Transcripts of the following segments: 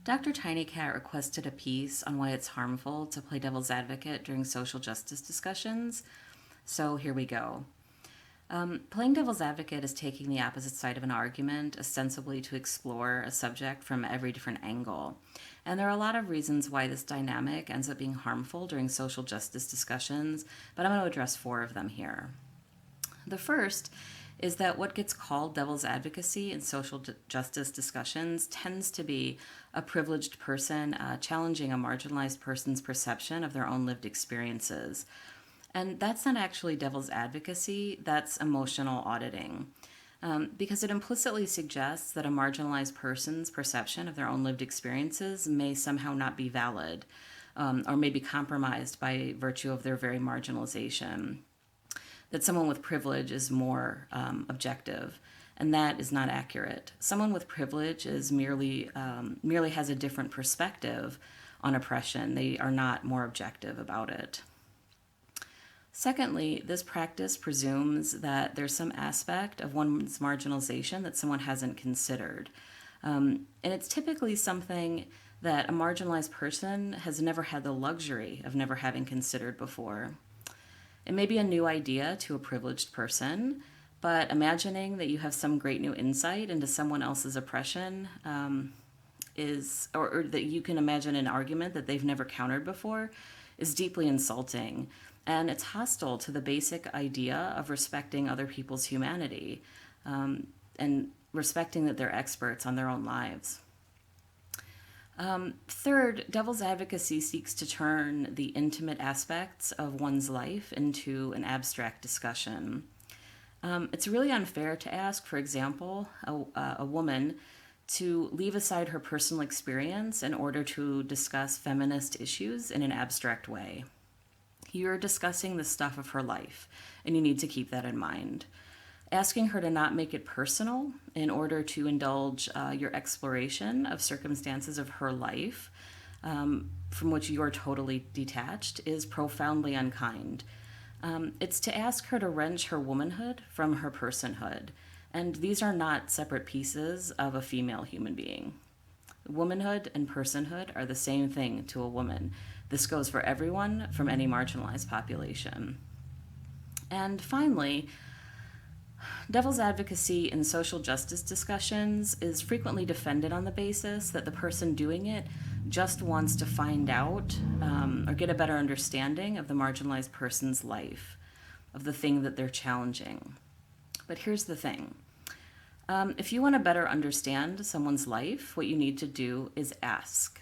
Dr. Tinycat requested a piece on why it's harmful to play devil's advocate during social justice discussions, so here we go. Playing devil's advocate is taking the opposite side of an argument, ostensibly to explore a subject from every different angle. And there are a lot of reasons why this dynamic ends up being harmful during social justice discussions, but I'm going to address four of them here. The first is that what gets called devil's advocacy in social justice discussions tends to be a privileged person challenging a marginalized person's perception of their own lived experiences. And that's not actually devil's advocacy, that's emotional auditing. Because it implicitly suggests that a marginalized person's perception of their own lived experiences may somehow not be valid, or may be compromised by virtue of their very marginalization. That someone with privilege is more objective, and that is not accurate. Someone with privilege is merely has a different perspective on oppression. They are not more objective about it. Secondly, this practice presumes that there's some aspect of one's marginalization that someone hasn't considered. And it's typically something that a marginalized person has never had the luxury of never having considered before. It may be a new idea to a privileged person, but imagining that you have some great new insight into someone else's oppression or that you can imagine an argument that they've never countered before is deeply insulting. And it's hostile to the basic idea of respecting other people's humanity and respecting that they're experts on their own lives. Third, devil's advocacy seeks to turn the intimate aspects of one's life into an abstract discussion. It's really unfair to ask, for example, a woman to leave aside her personal experience in order to discuss feminist issues in an abstract way. You're discussing the stuff of her life, and you need to keep that in mind. Asking her to not make it personal in order to indulge your exploration of circumstances of her life from which you are totally detached is profoundly unkind. It's to ask her to wrench her womanhood from her personhood, and these are not separate pieces of a female human being. Womanhood and personhood are the same thing to a woman. This goes for everyone from any marginalized population. And finally, devil's advocacy in social justice discussions is frequently defended on the basis that the person doing it just wants to find out or get a better understanding of the marginalized person's life, of the thing that they're challenging. But here's the thing. If you want to better understand someone's life, what you need to do is ask.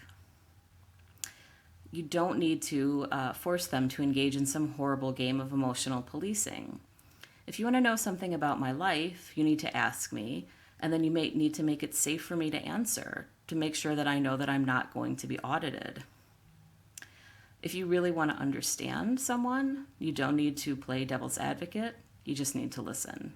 You don't need to force them to engage in some horrible game of emotional policing. If you want to know something about my life, you need to ask me, and then you may need to make it safe for me to answer, to make sure that I know that I'm not going to be audited. If you really want to understand someone, you don't need to play devil's advocate, you just need to listen.